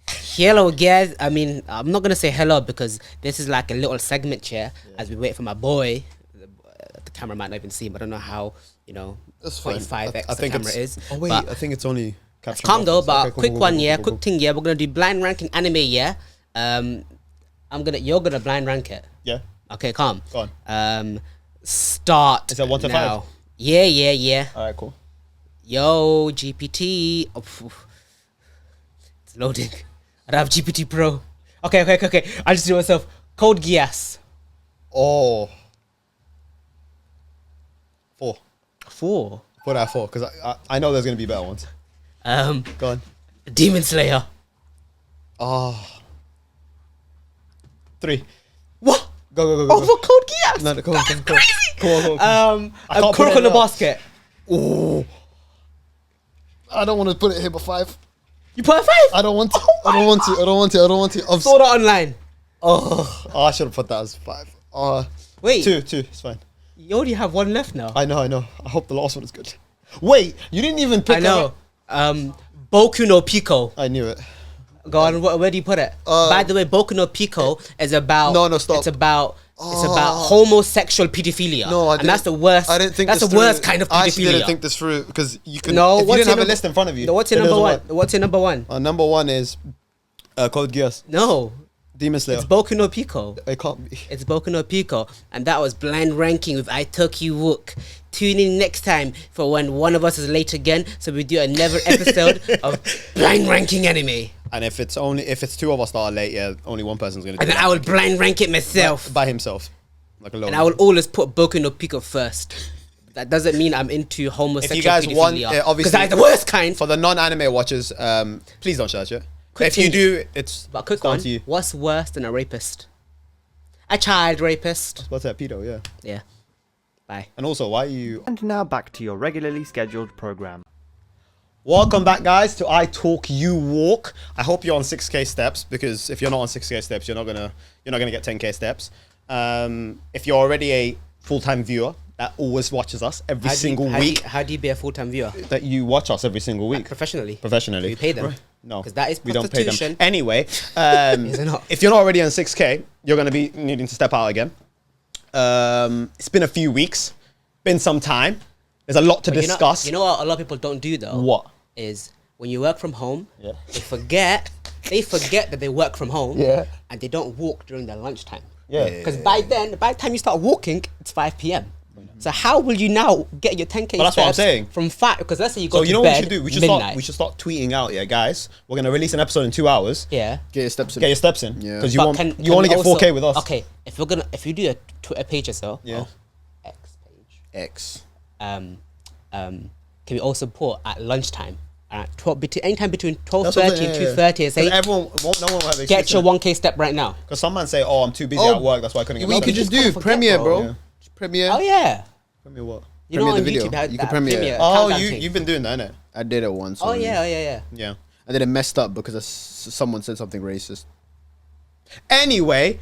Hello, guys. I mean, I'm not gonna say hello because this is like a little segment here as we wait for my boy. The camera might not even see him. I don't know how That's fine. 0.5x I the think camera it's. is. Oh wait, But I think it's only. it's calm though. But Okay, quick cool, one, cool, yeah. cool, cool, Quick thing, yeah. We're gonna do blind ranking anime, yeah. You're gonna blind rank it. Yeah. Okay, calm. Go on. Start. Is that 1 to 5? Yeah. All right, cool. Yo, GPT. Oh, it's loading. I don't have GPT Pro. Okay. I just do myself. Code Geass. Oh. 4. 4. Put out 4 because I know there's gonna be better ones. Go on. Demon Slayer. Oh. 3. What? Go. Over Code Geass. No, come on. Crazy. Come on. Kuroko no Basket. Oh. I don't want to put it here, but 5. You put a 5? I don't want to. Oh I don't want to. Sword Art Online. Oh, I should have put that as 5. Wait. 2. It's fine. You only have 1 left now. I know. I hope the last one is good. Wait, you didn't even pick. I know. Boku no Pico. I knew it. Go on. Where do you put it? By the way, Boku no Pico is about. No, stop. It's about homosexual pedophilia. No, and that's the worst. I didn't think that's this the worst through. kind of pedophilia. I actually didn't think this through because you can. No, if you didn't have a list in front of you. No, what's your number one? What's your number one? Number 1 is Code Geass. No, Demon Slayer. it's Boku no Pico. It can't be. It's Boku no Pico, and that was blind ranking with ITYW. Tune in next time for when one of us is late again, so we do another episode of blind ranking anime. And if it's 2 of us that are late, yeah, only one person's gonna do And then it. I will blind rank it myself. by himself, like alone. And I will always put Boku no Pico first. That doesn't mean I'm into homosexual If you guys want, pedophilia, obviously, because that's the worst kind. For the non-anime watchers, please don't search it. Quick If you thing. do, it's But quick down one, to you. what's worse than a rapist? A child rapist. What's that, pedo? Yeah. Yeah. Bye. And also, why are you? And now back to your regularly scheduled program. Welcome back, guys, to I Talk You Walk. I hope you're on 6K steps, because if you're not on 6K steps, you're not gonna get 10K steps. If you're already a full-time viewer that always watches us every single week, How do you be a full-time viewer? that you watch us every single week Professionally. professionally. Do you pay them? Right. No, because that is we don't pay them. prostitution. Anyway, Is it not? if you're not already on 6K, you're gonna be needing to step out again. It's been a few weeks, been some time. There's a lot to discuss. You know what a lot of people don't do though? What? Is when you work from home, Yeah. they forget that they work from home, Yeah. and they don't walk during their lunchtime. Yeah. Because by the time you start walking, it's 5 p.m. So how will you now get your 10K But that's what I'm steps saying. from 5? Because let's say you go So to you know bed what we should do? midnight. We should start tweeting out, yeah, guys. We're gonna release an episode in 2 hours. Yeah. Get your steps in. Get your steps in. Yeah. Because But you only get 4K with us. Okay, if you do a Twitter page or so, Yeah. X page. X. Can we also put at lunchtime? Anytime between 12:30 That's what I'm and saying, 2:30 and say, no one will have excuse. get your 1K step right now. Because some man say, oh, I'm too busy Oh, at work, that's why I couldn't get We my could steps just in. do forget, Premiere, bro. bro. Yeah. Just Premiere. Oh yeah. Tell me what? You know Premiere on the video. YouTube had You that can premiere. Oh, countdown thing. you've been doing that, innit? I did it once. Oh only. yeah. Yeah. And then it messed up because someone said something racist. Anyway,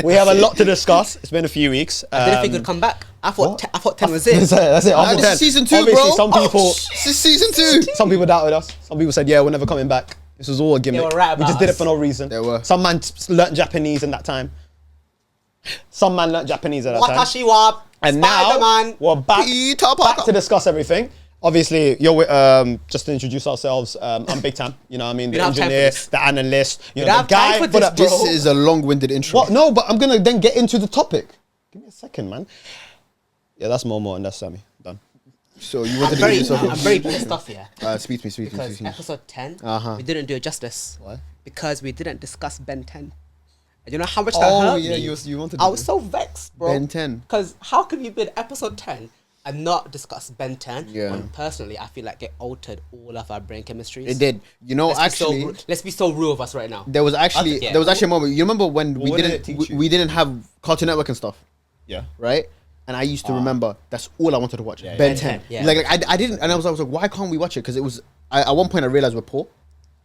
we have a lot to discuss. It's been a few weeks. I didn't think it would come back. I thought 10 was That's it. it. That's it. Ah, After this 10. is season 2, Obviously, bro. some people, This is season 2. some people doubted us. Some people said, yeah, we're never coming back. This was all a gimmick. were right We about just did it us. for no reason. They were. Some man learnt Japanese in that time. Some man learnt Japanese at that time. Watashi wa And now Spider-Man. we're back Peter to Parker. discuss everything. Obviously, you're with, just to introduce ourselves. I'm Big Tam. You know what I mean? The don't have time for engineer, this. the analyst. You We know, don't the have time guy for this, the- bro. This is a long-winded intro. What? No, but I'm gonna then get into the topic. Give me a second, man. Yeah, that's Momo and that's Sammy. Done. So you wanted I'm to very, get yourself I'm very pissed off here. Speak to me. Because episode 10, Uh-huh. we didn't do it justice. Why? Because we didn't discuss Ben 10. And you know how much that Oh hurt yeah, me? you wanted. I was so vexed, bro. Ben 10. Because how could we be in episode 10 and not discuss Ben 10? Yeah. When personally, I feel like it altered all of our brain chemistries. It did. You know, actually, let's be so real of us right now. there was actually Yeah. a moment. You remember when What did it we teach you? didn't have Cartoon Network and stuff, Yeah. right? And I used to remember that's all I wanted to watch. Yeah, Ben yeah. 10. Yeah. Like I didn't, and I was like, why can't we watch it? Because it was at one point I realized we're poor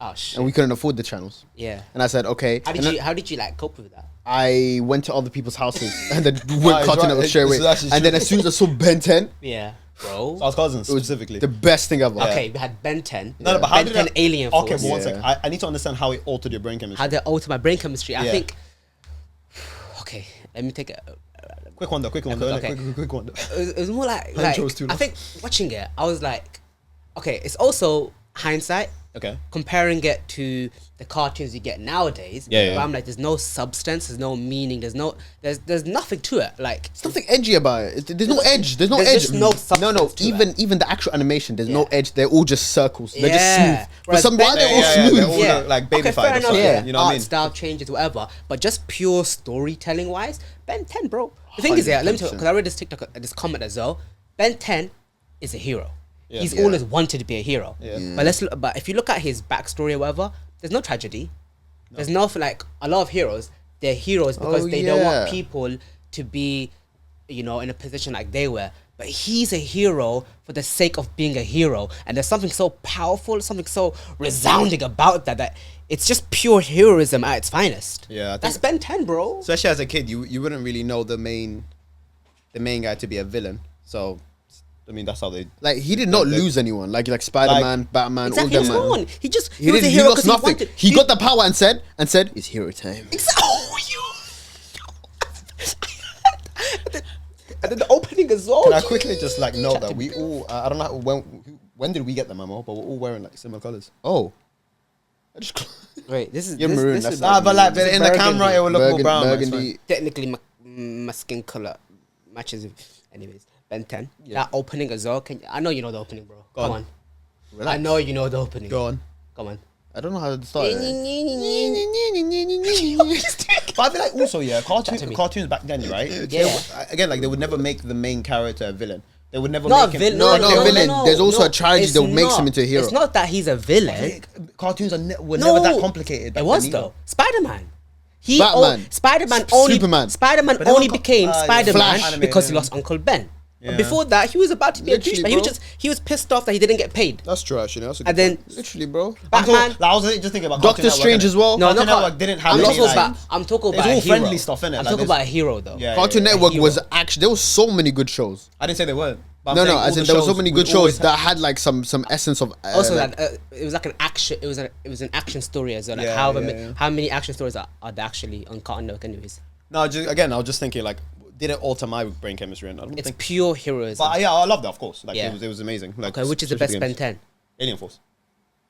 Oh shit. and we couldn't afford the channels. Yeah. And I said, okay. How And did then you like cope with that? I went to other people's houses and then he's went Cartoon right. Network straight away. This is actually And then true. as soon as I saw Ben 10, Yeah. bro. Stars Cousins It was specifically. the best thing ever. Okay, we had Ben 10. No, but how Ben did 10 that, Alien Force. Okay, but one Yeah. sec. I need to understand how it altered your brain chemistry. How they alter my brain chemistry. I Yeah. think. Okay, let me take a. Quick one though. Quick one. Okay. Quick one. It was more like intro was too I long. think watching it, I was like, okay, it's also hindsight. Okay. Comparing it to the cartoons you get nowadays, Yeah, yeah. where I'm like, there's no substance, there's no meaning, there's nothing to it. Like, There's nothing edgy about it. There's no edge. There's no There's edge. just no substance to Even the actual animation, there's no Yeah. edge. They're all just circles. They're Yeah. just smooth. For Whereas some, why Ben- they're all Yeah, smooth? they're all like babyfied okay, fair or enough. something, Yeah, you know what I art mean? style changes, whatever. But just pure storytelling wise, Ben 10, bro. The thing is, yeah, let me tell you, 100%. because I read this TikTok, this comment as well. Ben 10 is a hero. Yeah. He's Yeah. always wanted to be a hero. Yeah. But if you look at his backstory or whatever, there's no tragedy. There's no like a lot of heroes. They're heroes because Oh, they don't want yeah. people to be, in a position like they were. But he's a hero for the sake of being a hero, and there's something so powerful, something so resounding about that it's just pure heroism at its finest. Yeah, I think- that's Ben 10, bro. Especially as a kid, you wouldn't really know the main guy to be a villain. So, I mean, that's how they. Like he did not lose anyone. Like Spider-Man, Batman, Exactly, all he's them. Man. gone. He just He was did. a He hero lost because nothing. wanted. He got the power and said, "It's hero time." Oh, and then the opening as well. Can I quickly just like note that we all? I don't know when did we get the memo, but we're all wearing like similar colors. Oh, I just Wait, this is You're this, maroon, this that's is not- But like, this is in the camera, burgundy. it will look more brown. but it's burgundy. Technically my skin color matches. Anyways, Ben 10. That opening as well. I know you know the opening, bro. Go Come on. on. Relax. I know you know the opening. Go on. Come on. I don't know how to start. it. But I feel like also Chat to me. cartoons back then, right? Yeah. Again, like they would never make the main character a villain. They would never Not make a him. villain. No, not a villain. There's also a tragedy it's that makes not. him into a hero. It's not that he's a villain. Cartoons were never that complicated. back It was then either. though. Spider-Man. Batman. Spider-Man only. Superman. Spider-Man But they only were became yeah, Spider-Man Flash. because he Yeah. lost Uncle Ben. Yeah. But before that, he was about to be Literally, a douchebag. bro. He was pissed off that he didn't get paid. That's true, actually. That's a good And then point. Literally, bro. Batman. I was just thinking about Doctor Cartoon Network, Strange innit? as well. No, Cartoon not Network didn't have I'm any, talking like- about. I'm talking It's about all a hero. friendly stuff, innit? I'm Like, talking there's- about a hero though. Yeah. Cartoon a Network hero. was actually there was so many good shows. I didn't say they weren't. But I'm No, saying no, all as the in there were so shows many would good shows always that had like some essence of. Also, like, that it was like an action. It was an action story as well. Like Yeah, yeah. how many action stories are there actually on Cartoon Network, anyways? No, I was just thinking like, did it alter my brain chemistry? And I don't It's think. pure heroism. But yeah, I love that, of course. Like Yeah. it was amazing. Like, Okay, which is the especially best games. Ben 10? Alien Force.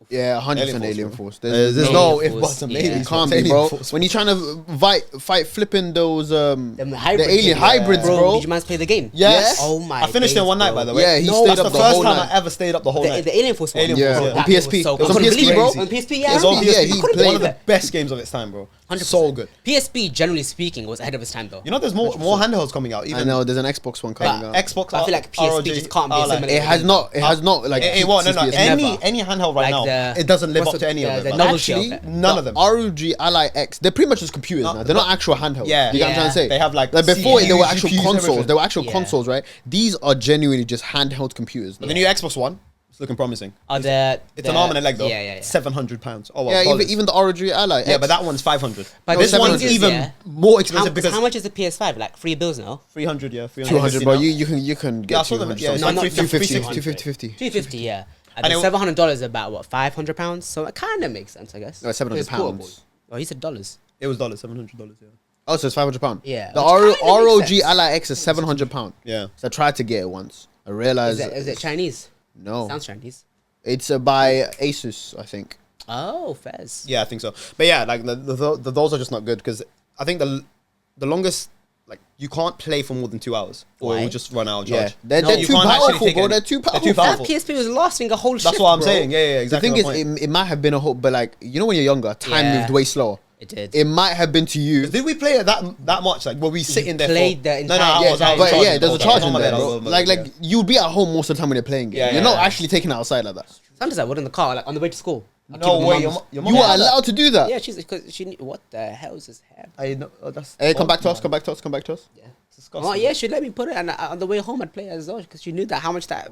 yeah, 100% Alien Alien Force, Force. bro. There's There's no no if Force, buts and yeah. maybe. You can't be, bro. When you're trying to fight flipping those Them the hybrids, alien yeah. hybrids, bro. Did you man's play the game? Yes. Oh my. I finished it days, one night, bro. by the way. Yeah, he No, stayed that's up the the first whole time night. I ever stayed up the whole night. The Alien Force one. Alien Yeah, Force, on That PSP. was so It was cool. on I couldn't PSP, believe bro. it. On PSP, yeah. It was on Yeah, PSP. he One played of the it. best games of its time, bro. 100%. So good. PSP, generally speaking, was ahead of its time though. You know, there's more handhelds coming out. Even I know there's an Xbox one coming out. Xbox. But I feel like PSP ROG just can't be are like- similar. It has not. It has not like. It won't. No, no. PSP. Any handheld right Like now, the- it doesn't live what's up to the- any of the it. novelty Actually, of it. none of them. ROG Ally X. They're pretty much just computers No, now. They're not but- actual handhelds. Yeah. You get what I'm trying to say? They have, like, before CPUs, they were actual GPUs, consoles. everything. They were actual Yeah. consoles, right? These are genuinely just handheld computers. But the new Xbox One, it's looking promising. It's It's an arm and a leg though. Yeah. £700. Oh, well, Yeah, dollars. even the ROG Ally. Yeah, X. but that one's 500. But This the one's thing is, even yeah, more How, expensive because how much is the PS5? Like $3 now. 300. Yeah, 200, bro. You can Yeah, I get saw them, 200. yeah, it's No, like not 350. 250. 350, yeah. And And then it- $700 is about what, £500? So it kind of makes sense, I guess. No, it's £700. It's portable. Oh, he said dollars. It was $700. Yeah. Oh, so it's £500. Yeah, The which kinda makes ROG sense. Ally X is £700. Yeah. So I tried to get it once. I realized Is it Chinese? no. Sounds Chinese. It's by Asus, I think. Oh, Fez. Yeah, I think so. But yeah, like those are just not good because I think the longest, like, you can't play for more than 2 hours or Why? it will just run out of Yeah, charge. they're You too can't actually powerful, take bro. it. They're too powerful. too powerful. That PSP was lasting a whole shift, That's what I'm bro. saying. Yeah, The exactly. thing my is, point. it might have been a whole, but like you know when you're younger, time Yeah. moved way slower. It did. It might have been to you. Did we play it that much? Like, were we sitting there? played the No, entire- I Yeah, was But charging yeah, the there's whole a time. charge I was in on my there, bed, I was bro. on my Like bed, yeah. you'll be at home most of the time when you're playing it. Yeah, You're yeah, not yeah. actually taking it outside like that. Sometimes I would in the car, like on the way to school. I'd No keep it way, with your my mo- your mum's- mum You Yeah. are allowed to do that. Yeah, she's because she knew what the hell is this hair? I know. Oh, that's. Hey, come oh, back to us. man. Come back to us. Come back to us. Yeah. It's disgusting. Oh yeah, she let me put it, and on the way home I'd play it as well because she knew that how much that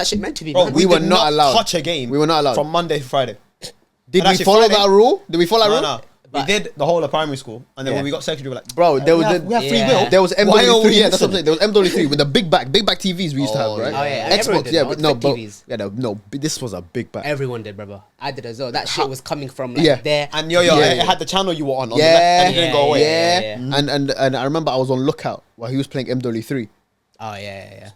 shit meant to me. Bro, man. we were did not allowed. touch a game. We were not allowed. from Monday to Friday. Did And we actually follow Friday- that rule? Did we follow that No, rule? no. We did the whole of primary school, and then when we got secondary, we were like, Bro, there was we have free Yeah. will. there was Why are MW3. we Yeah, that's what I'm listening? saying. There was MW3 with the big back TVs we used to have, right? Oh, yeah. Everyone Xbox, did, yeah, no? but no, Big but TVs. yeah, no, this was a big back. Everyone did, brother. I did as well. That shit was coming from like Yeah. there. And Yeah. it had the channel you were on the left, Yeah, and it didn't go away. yeah. Yeah. And I remember I was on lookout while he was playing MW3. Oh yeah.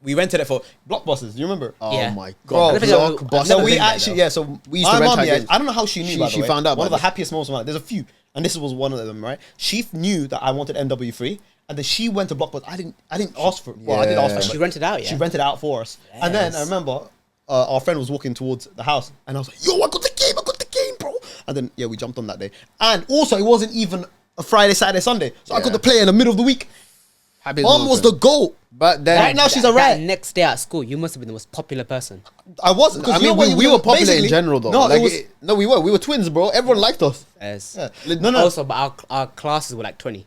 We rented it for Blockbusters. Do you remember? Oh Yeah. my Bro, god, I think I've Blockbuster. So never we been there, actually, though. so We used to my rent mum, our yeah, games. I don't know how she knew. By the She way. found out One about of the this. happiest moments of my life. There's a few, and this was one of them, right? She knew that I wanted MW3, and then she went to Blockbuster. I didn't ask for it. Well, I did ask for it. She but rented out, yeah. She rented it out for us, and then I Yes. remember our friend was walking towards the house, and I was like, "Yo, I got the game, bro!" And then we jumped on that day, and also it wasn't even a Friday, Saturday, Sunday, so I got to play in the middle of the week. Happy Mom was the GOAT. But then Right now she's a That rat. next day at school, you must have been the most popular person. I wasn't. I mean, we were popular in general, though. No, Like, it was. no, we were twins, bro. Everyone liked us. Yes. Yeah. No. Also, but our classes were like 20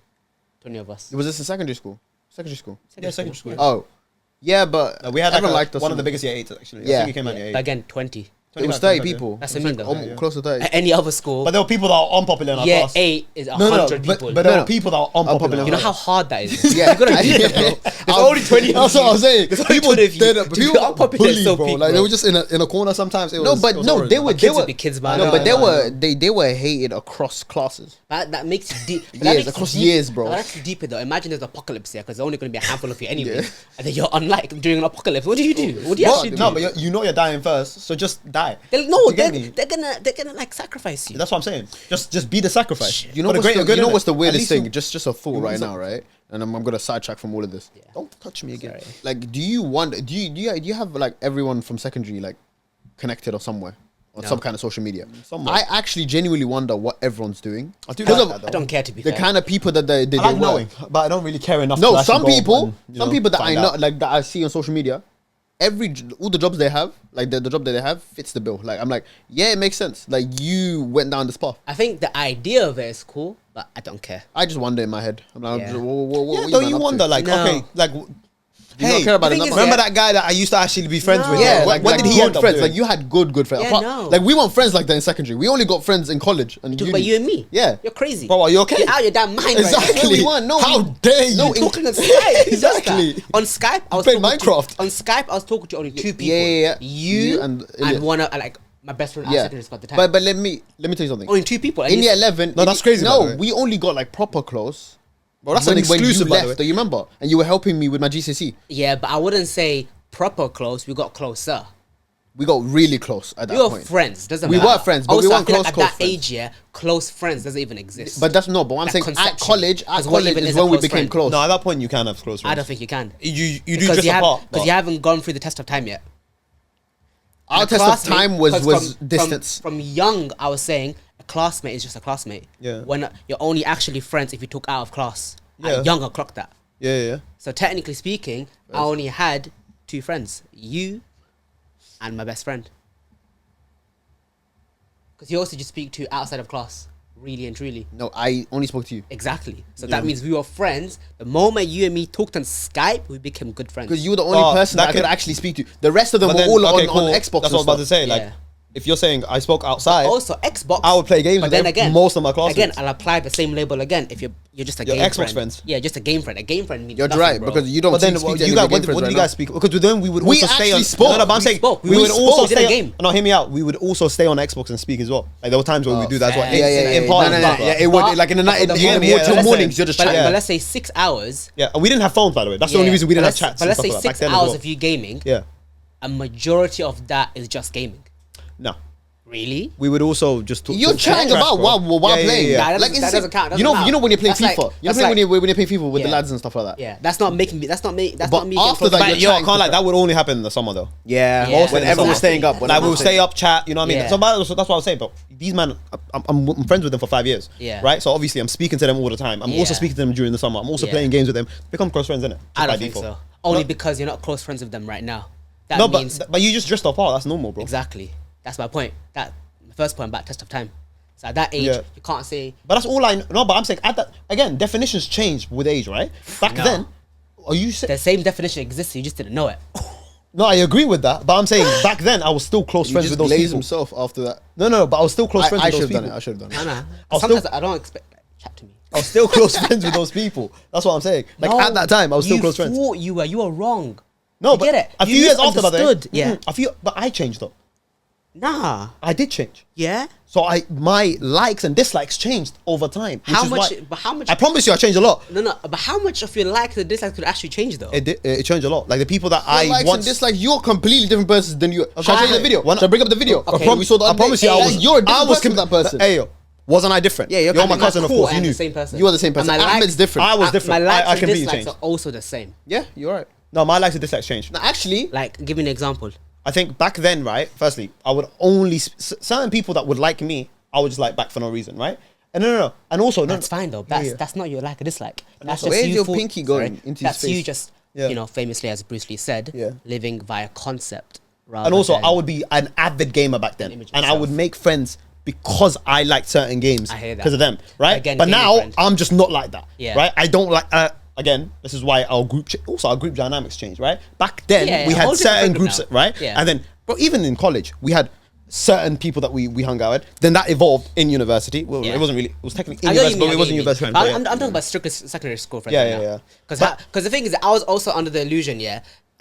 of us. Was this in secondary school? Secondary school. Yeah, secondary school. Oh, yeah, but We had like everyone liked us. one of the biggest year 8s actually. I Yeah. think it came out in year But 8. again, 20. It was 25, 30 people. That's It was what I mean, like though. close to 30. At any other school, But there were people that are unpopular in our year class. 8 is No, 100 people. but there No, were no. people that are unpopular. Unpopular. You know how hard that is? Yeah, You gotta do it, bro. There's only 20 of That's what I was saying. There's only People 20 of you. did it, To people be unpopular is bullied, so bro. peak, Like they bro. were just in a corner sometimes. It No, was, but it was no, horrible. they were Kids they would were be kids, man. No, but Yeah. they were hated across classes. That makes you deep. but Years, that makes you across deep- years, bro. That's deeper though. Imagine there's apocalypse here because there's only going to be a handful of you anyway, and then you're unlike during an apocalypse. What do you do? What do you actually do? No, but you know you're dying first, so just die. No, You get me? they're gonna like sacrifice you. That's what I'm saying. Just be the sacrifice. You know For the what's greater the, good, you know innit? what's the At weirdest least thing? you- Just a thought right now, right? And I'm gonna sidetrack from all of this. Don't touch me again. Sorry. Like, do you have like everyone from secondary like connected or somewhere on No. some kind of social media? Somewhere. I actually genuinely wonder what everyone's doing. I do Because like of that, though. I don't care to be the fair. kind of people that they I like were. knowing, but I don't really care enough. No, to actually some go people, and, you some know, people that I find know, out. like that I see on social media, all the jobs they have, like the job that they have, fits the bill. Like I'm like, yeah, it makes sense. Like you went down this path. I think the idea of it is cool, but I don't care. I just wonder in my head. I'm like, Yeah. what Yeah, you don't man you up wonder, to? like, No. okay, like, You don't care about the it. thing is, remember yeah. that guy that I used to actually be friends No. with? Yeah, when like did he good end up friends? doing? Like you had good friends. Yeah, Apart- no. Like we weren't friends like that in secondary. We only got friends in college and Talk uni. about you and me. Yeah. You're crazy. Bro, are you okay? You're out of your damn mind right now. Exactly. No, we weren't. No, How dare you? No, You're talking on Skype. Who does that? Exactly. On Skype, I was played talking to- Minecraft. on Skype, I was talking to only two people. yeah. You You and Ilyas. one of like my best friend at Yeah, secondary school at the time. but let me tell you something. only two people. and In you- year 11, No, that's crazy, by the No, way. we only got like proper close. Bro, that's an when exclusive, you by the left. way. Do you remember? And you were helping me with my GCSE. Yeah, but I wouldn't say proper close. We got closer. We got really close at that We were point. friends. Doesn't We matter. were friends, but we Also, I weren't feel close, like close at that friends. age, yeah, close friends doesn't even exist. But that's not. But I'm That saying at conception. college, Because what even is is a when we close became friend? close. No, at that point you can have close friends. I don't think you can. You do Because drift you apart. because you haven't gone through the test of time yet. Our A test of classmate- time was 'cause distance. From young, I was saying a classmate is just a classmate. Yeah. When you're only actually friends if you took out of class. Yeah. At young, I clocked that. Yeah. So technically speaking, I only had two friends, you and my best friend. Because you also just speak to outside of class, really and truly. No, I only spoke to you Exactly. So that means we were friends. The moment you and me talked on Skype, we became good friends. because you were the only Oh, person that that I could could- actually speak to. The rest of them But were then, all okay, on cool. Xbox. That's what I was and about stuff. to say. Like, Yeah. if you're saying I spoke outside, Also, Xbox. I would play games But with then them, again, most of my classmates. Again, I'll apply the same label again. If you're just a Your game Xbox friend. friends. Yeah, just a game friend. A game friend means You're nothing, right bro. because you don't. But then speak to you any guys, of your what game did friends you right guys now. speak? Because then we would We also stay actually on. spoke. No, but I'm We saying spoke. we We would spoke. also We did a stay. game. No, hear me out. We would also stay on Xbox and speak as well. Like there were times where we do that as well. fair. In- Yeah, in parties, no, no, blah, blah. yeah, it would But- like in the but night, for in the the moment, more yeah, till listen. mornings. You're just But, chatting. but let's say 6 hours. Yeah, and we didn't have phones, by the way. That's the only reason we didn't have chats. But and let's stuff say like that. Back 6 then as hours well. of you gaming. Yeah. A majority of that is just gaming. No. Really? We would also just talk. You're talk chatting trash, about bro. while Yeah, playing. yeah. Nah, that Like doesn't- that doesn't count, You know, doesn't you know when you're playing count. That's FIFA. like- You know that's when you're playing FIFA with the Yeah. lads and stuff like that. Yeah, that's not making me. That's not me. That's But not me. after getting that, close But to yo, I you. can't like that would only happen in the summer though. Yeah, Yeah, when everyone was staying up. When Like everyone we'll was stay up, chat. You know what I mean? Yeah. So that's what I was saying. But these man, I'm friends with them for 5 years. Yeah. Right. So obviously I'm speaking to them all the time. I'm also Yeah. speaking to them during the summer. I'm also Yeah. playing games with them. Become close friends, innit? I By don't think default. so. Only No. because you're not close friends with them right now. That No, means but you just drift apart. That's normal, bro. exactly. That's my point. That my first point about test of time. So at that age, Yeah. you can't say But that's all I know. But I'm saying at that again, definitions change with age, right? Back No. then, are you saying? the same definition exists. You just didn't know it. No, I agree with that, but I'm saying back then I was still close He friends just with those glazed people. himself after that. No, but I was still close friends I with should those have done people. it. I should have done it. Nah. I'll Sometimes still- I don't expect chat to me. I was still close friends with those people. That's what I'm saying. Like No, at that time, I was still you close friends. thought you were wrong. No, You but get it. a You few years after that, misunderstood. Yeah. but I changed though. Nah. I did change. Yeah. So my likes and dislikes changed over time. which How is much? why- But how much? I promise you, I changed a lot. No. But how much of your likes and dislikes could actually change though? It changed a lot. Like the people that I I likes once and dislikes. You're a completely different person than you. Shall I show you the okay. video? When- Shall I bring up the video? Okay. We saw the I other promise day. you, I Like, was. You're a different I was person than that person. Hey, yo, wasn't I different? Yeah, you're and my cousin, of course. You and knew. the same person. You are the same person. And my Ahmed's likes- different. I was different. My likes I and completely dislikes changed. are also the same. Yeah, you're right. No, my likes and dislikes changed. Now, actually, Like, give me an example. I think back then, right? Firstly, I would only certain people that would like me, I would just like back for no reason, right? And no, and also no, That's fine though. That's not your like or dislike. That's Where's just you your thought- pinky going sorry, into his That's you face? just Yeah. famously, as Bruce Lee said, Yeah. living via concept. Rather and also than I would be an avid gamer back then, image and I itself. would make friends because I liked certain games I hear that. because of them, right? Again, but gaming now friend. I'm just not like that, Yeah. right? I don't like. Again, this is why our group also our group dynamics changed, right? Back then Yeah, we a had whole different certain group groups, now. right? Yeah. And then, but even in college, we had certain people that we hung out with. Then that evolved in university. Well, Yeah. it wasn't really. It was technically I in know what university, you but mean, it wasn't I university. know friends, what but you mean. yeah. I'm talking about strictly secondary school friends. Yeah, yeah. Because the thing is, I was also under the illusion,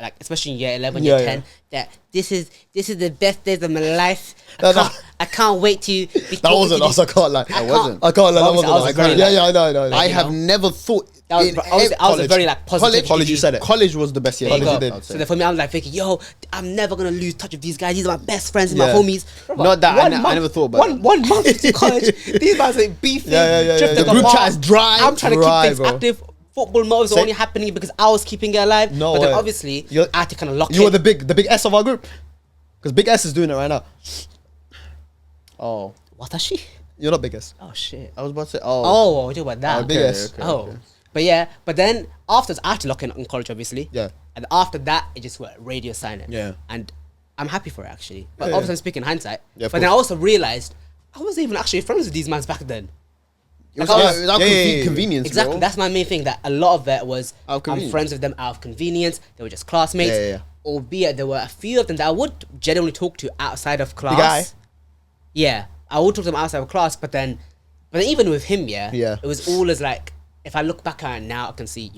like especially in year 11, Yeah, year yeah. 10, that this is the best days of my life. No. I can't wait to be That talking wasn't to us. I can't lie. I can't- wasn't. I can't lie. That Obviously, wasn't I was us. very, Yeah, like- yeah, I know. I you have know? never thought. That was, in I was a college. very like positive. College, you said it. College was the best year. There you College go. you did. So then for me, I'm like thinking, yo, I'm never gonna lose touch with these guys. These are my best friends and my Yeah. homies. Not that, I One ne- I month- never thought about one month into college. These guys are beefing. Yeah. drifting The group apart. chat is dry. I'm trying to Dry, keep things bro. active. Football moves are Say- only happening because I was keeping it alive. No but then way. obviously, You're- I had to kind of lock You were in. the big S of our group, because Big S is doing it right now. Oh, What is she? You're not Big S. Oh shit. I was about to say. Oh, Oh, we're talking about that. Big S. Oh, but yeah, but then after I had to lock in college, obviously. Yeah. And after that, it just went radio silent. Yeah. And I'm happy for it actually. But Yeah, obviously, yeah. I'm speaking in hindsight. Yeah, of but then I course. also realized I wasn't even actually friends with these mans back then. it was, Like, I yeah, was- it was out yeah, yeah, yeah. convenience. Exactly. Bro. That's my main thing. That a lot of it was Out of I'm convenience. friends with them out of convenience. They were just classmates. Yeah, yeah, yeah. Albeit there were a few of them that I would genuinely talk to outside of class. guy? Yeah, I would talk to them outside of class. But then even with him, Yeah. it was always like if I look back at it now, I can see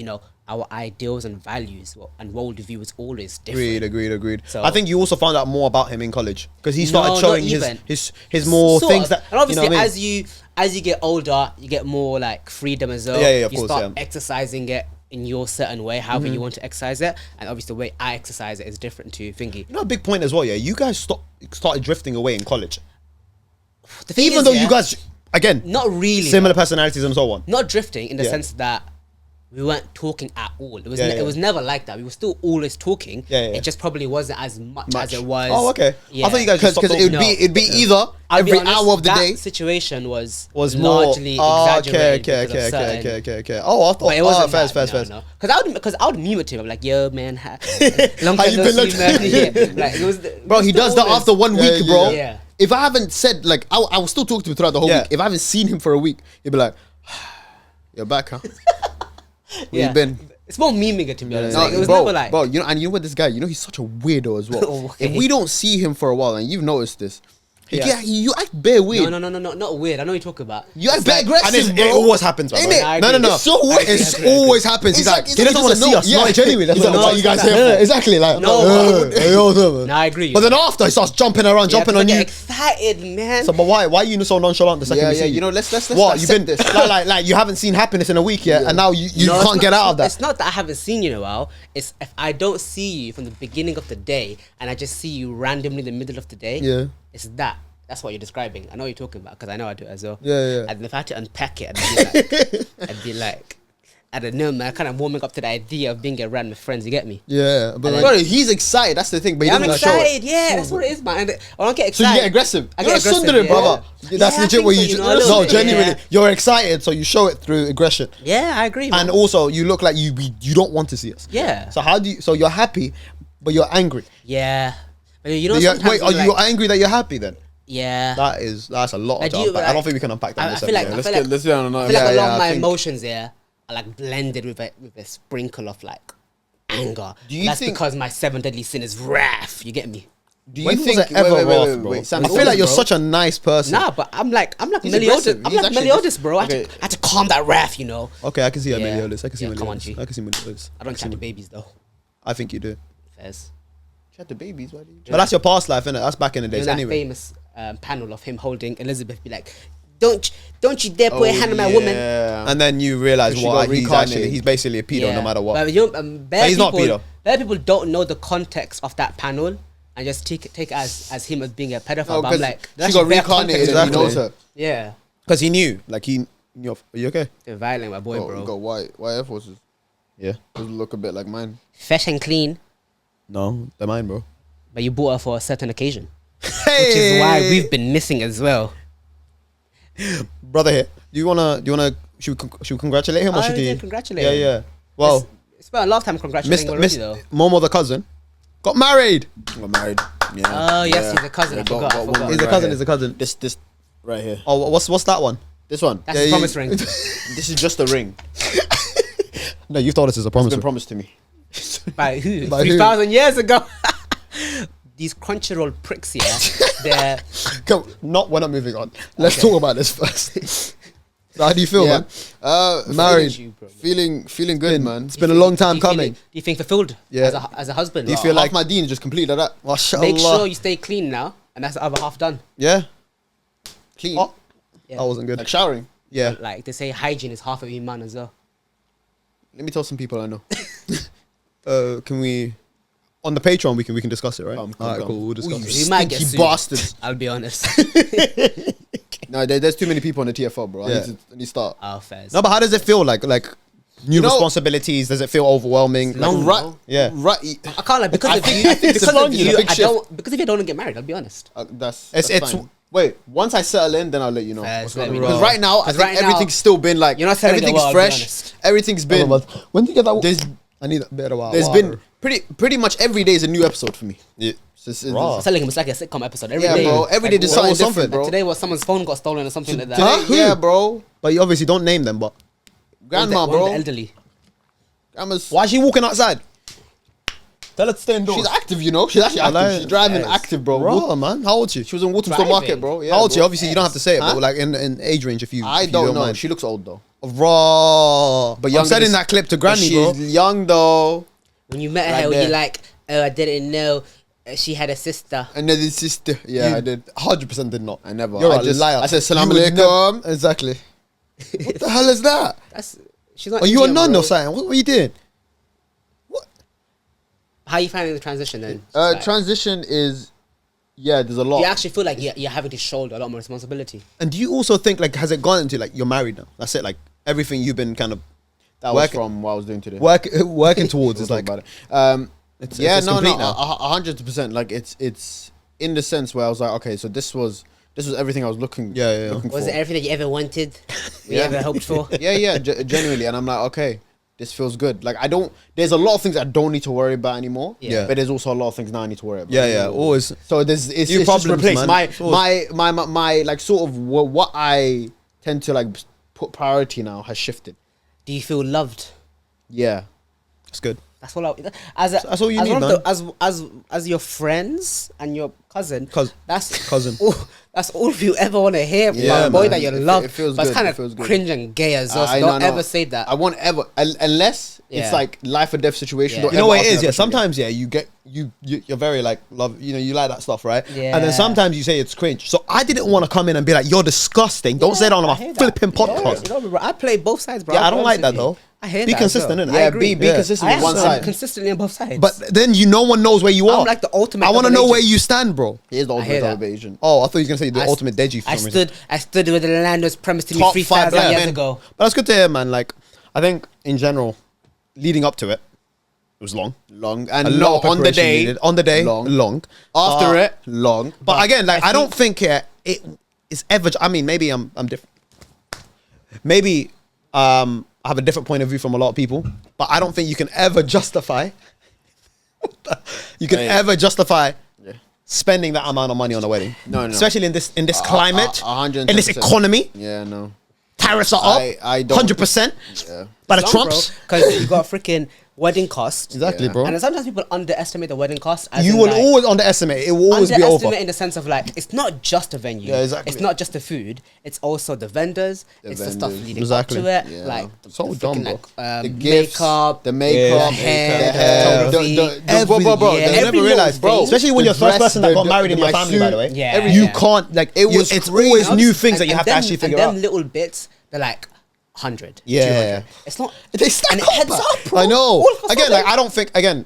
our ideals and values and worldview was always different. Agreed. So- I think you also found out more about him in college because he started No, showing not even. his more Sort things of. that. And obviously you know what I mean? as you get older, you get more like freedom as well. Yeah, of you course, start yeah. exercising it in your certain way, however Mm-hmm. you want to exercise it, and obviously the way I exercise it is different to Thingy. You know, a big point as well. Yeah, you guys started drifting away in college, The thing even is, though yeah, you guys again not really similar though. personalities and so on. Not drifting in the Yeah. sense that we weren't talking at all. It was Yeah, it yeah. was never like that. We were still always talking. Yeah, yeah. It just probably wasn't as much as it was. Oh, okay. Yeah. I thought you guys just because stopped it'd talking. be it'd be either I'll be every honest, hour of the that day. situation was was more largely okay. exaggerated. because of certain- Okay. Oh, I thought. But it wasn't fair. bad, Because I would meme it to him. I'm like, yo, man, long How time you no been see, man. looking? Yeah. Like, it was, Bro, he does that after 1 week, Yeah, bro. yeah. If I haven't said like, I will still talk to him throughout the whole Yeah. week. If I haven't seen him for a week, he'll be like, "You're back, huh? Where Yeah. you been?" It's more meming it to be honest. No, Like, it was bro, never like. bro, and you know what, this guy, he's such a weirdo as well. Okay. If we don't see him for a while, and you've noticed this, Yeah. you act bare weird. No, not weird. I know what you're talking about. You act It's bare like- aggressive, And bro. it always happens, man. Ain't right? it? I No, agree. It's so weird. It agree. always happens. He's It's like, like- he doesn't want to see us. yeah. No, genuinely. That's He's what like, you guys no, here no. for. Exactly. Like, No, hey, yo, man. No, I agree. But then after, he starts jumping around, Yeah, jumping 'cause I on get you. excited, man. So, but why are you so nonchalant the second Yeah, we yeah. see You know, let's what you've been dissect this. like you haven't seen happiness in a week yet, and now you No, it's can't not- get out of it's that. It's not that I haven't seen you in a while. It's if I don't see you from the beginning of the day and I just see you randomly in the middle of the day. Yeah. It's that. That's what you're describing. I know what you're talking about because I know I do it as well. Yeah. And if I had to unpack it, I'd be like, I don't know, man. Kind of warming up to the idea of being around with friends. You get me? Yeah, but like, Bro, he's excited. That's the thing. But he I'm doesn't show it. excited. Yeah, that's what it is, man. I don't get So excited. you get aggressive. I You're get a aggressive, Sundarin, yeah. brother. that's Yeah, I legit think what so, you you know, a little no bit, genuinely. yeah. You're excited, so you show it through aggression, Yeah, I agree, man. and also you look like you don't want to see us. Yeah. So how do you? So you're happy, but you're angry. Yeah. But you know, You're- sometimes wait, are I'm you like, angry that you're happy then? yeah. That's a lot Like, to do you, unpack. I like- don't think we can unpack that. in I this feel like episode. I feel like let's do it on I another. feel like Yeah, a lot yeah, of my I think- emotions, are like blended with a sprinkle of like anger. Do you That's think- because my 7 deadly sin is wrath. You get me? Do you When think? was it ever wrath, bro? Sam, I feel like you're bro. such a nice person. Nah, but I'm like He's Meliodas. aggressive. I'm He's like actually Meliodas, bro. okay. I had to calm that wrath, you know. Okay, I can see Yeah. Meliodas. I can see Yeah, come on, Meliodas. G. I can see Meliodas. I don't chat to babies though. I think you do. Fairs. Chat the babies. Why do you? But that's your past life, innit? That's back in the You know days, that anyway. famous panel of him holding Elizabeth, be like, don't you dare put a hand on my woman. And then you realize She why got he's reincarnated. he's basically a pedo no matter what. But you know, bare he's not pedo. people don't know the context of that panel and just take it as him as being a pedophile. No, but I'm 'cause like, she that's got bare reincarnated context. and he Exactly. knows her. Yeah, Because he knew. Like, he knew. Are you okay? they're violent, my boy, Oh, bro. you got white Air Forces. Yeah. Those look a bit like mine. Fresh and clean, No, they're mine, bro. but you bought her for a certain occasion, Hey! which is why we've been missing as well. Brother here. Do you wanna should we congratulate him or I should already he? did congratulate Yeah, him. yeah. Well, It's been a long time congratulating already Mr. though. Momo the cousin got married. Got married. Yeah. Oh yes, he's a cousin. I got- forgot. got I one forgot. He's a right cousin. here. He's a cousin. This right here. Oh, what's that one? This one. That's Yeah, his promise yeah. ring. This is just a ring. No, you've told us it's a It's promise. been promised to me. By who? By who? 3,000 years ago. These Crunchyroll pricks here, they're We're not moving on. Let's talk about this first. So how do you feel, Yeah. man? Married. you, bro. Feeling good, man. It's been a long time Do you feel coming. it- Do you think fulfilled Yeah. as a husband? Do you Like, feel Half like- my dean is just complete like that. Mashallah. make sure you stay clean now, and that's the other half done. Yeah. Clean. Oh, Yeah. that wasn't good. Like showering. Yeah. Like they say, hygiene is half of iman as well. Let me tell some people I know. Can we? On the Patreon, we can discuss it, right? Come, All right, come. cool. We'll discuss Ooh, it. You might get stinky sued. bastards. I'll be honest. No, there's too many people on the TFL, bro. Yeah. I need to start. Oh, fairs. No, but how does it feel? Like new You know- responsibilities? Does it feel overwhelming? long, Like, bro. yeah. Right. I can't like because I of think- you. I think Because it's of a you, big I shift. don't. Because if you don't want to get married, I'll be honest. That's It's- fine. Wait, once I settle in, then I'll let you know. Fair, What's let going me on. know. Because right now, I 'Cause think right now- everything's still been like You're not selling it everything's well, I'll be fresh. honest. Everything's been. When did you get that? There's I need a bit of water. there's been pretty much every day is a new episode for me. Yeah. It's Raw. I'm telling him it's like a sitcom episode. Every Yeah, day. bro. Every day there's Like, something something, different, bro. Today was someone's phone got stolen or something like that. Huh? Who? Yeah, bro. But you obviously don't name them. But Grandma, One of the bro. elderly. Grandma's. why is she walking outside? Tell her to stay indoors. She's active, you know. She's actually active. like- She's driving Yes. active, bro. Raw, man. How old is she? She was in Walthamstow Driving. Market, bro. Yeah, How old is she? bro. Obviously, you don't have to say it, Huh? but like in age range, if you. I if you don't know. mind. She looks old though. Raw. But But I'm younger sending than- that clip to But Granny, bro. she's young though. When you met Right her, there. you're like, oh, I didn't know she had a sister. And then his sister. Yeah, I did. 100% did not. I never. You're I a just, liar. I said salam You would alaikum. Exactly. What the hell is that? That's she's not. Are you a Indian, nun bro. or something? What were you doing? How you finding the transition then? Like, Transition is, yeah. There's a lot. you actually feel like you're having to shoulder a lot more responsibility. And do you also think like has it gone into like you're married now? That's it. Like everything you've been kind of That was working- from what I was doing today. working towards We'll is talk like about it. it's Yeah, no, complete no, now. 100%. Like it's in the sense where I was like, okay, so this was everything I was looking. Yeah. looking Was for. it everything that you ever wanted? You Yeah. ever hoped for? Yeah, genuinely. And I'm like, okay, this feels good. Like I don't. There's a lot of things I don't need to worry about anymore. Yeah. But there's also a lot of things now I need to worry about. Yeah. Always. So there's it's New just problems, replaced man. It's always- my like sort of what I tend to like put priority now has shifted. Do you feel loved? Yeah. It's good. That's all. That's all you need, one of man. as your friends and your cousin. That's Cousin. That's all you ever want to hear from Yeah, a boy man. that you It- love. it feels but good, it's kind it of feels good. cringe and gay as well. So I don't know. ever say that. I won't ever unless Yeah. it's like life or death situation. Yeah. don't You know ever what ask it me is, that yeah. question again. Sometimes, yeah, you get you're very like love. You know, you like that stuff, right? Yeah. And then sometimes you say it's cringe. So I didn't want to come in and be like, "You're disgusting." Don't say that on I my hear that. flipping Yeah, podcast. you know, bro, I play both sides, bro. Yeah, I I'll be don't like honest that with you. though. I hear Be that as consistent, well. innit? I Yeah, agree. be consistent I with am one side. consistently on both sides. But then no one knows where you are. I'm like the ultimate I want to double know where agent. you stand, bro. He is the I hear ultimate that. double agent. Oh, I thought you were gonna say the I ultimate deji for I some reason. stood where the land was promised to me Top 3,000 5 years men. ago. But that's good to hear, man. Like, I think in general, leading up to it, it was long. Long A and lot of on the preparation day. needed. On the day, long. long. After it, long. But again, like I I don't think it is ever. I mean, maybe I'm different. Maybe I have a different point of view from a lot of people, but I don't think you can ever justify. You can Hey. ever justify Yeah. spending that amount of money on a wedding. No. Especially in this climate, 110%. in this economy, Yeah, no. tariffs are up, I don't- 100%. Yeah. By the Long, Trumps. because you got freaking wedding cost. Exactly, Yeah. bro. And then sometimes people underestimate the wedding cost. As You in, will like, always underestimate. It will always be underestimate over. in the sense of like it's not just the venue. Yeah, exactly. It's not just the food. It's also the vendors. It's the stuff vendors. leading Exactly. up to it. Yeah. Like So the dumb, freaking, bro. like, The gifts, makeup, the makeup, the hair, photography, bro, yeah, You every never little realize, bro. thing. Especially when The you're the first dress, person that got the- married in the- your my family, by suit, the way. Yeah, You yeah. can't like It was it's crazy. always new things And- that you and have to them- actually figure and out. them little bits, they're like 100. Yeah. 200. It's not. They stack and it up. heads up, bro. I know. All of a Again, sudden- like I don't think. Again,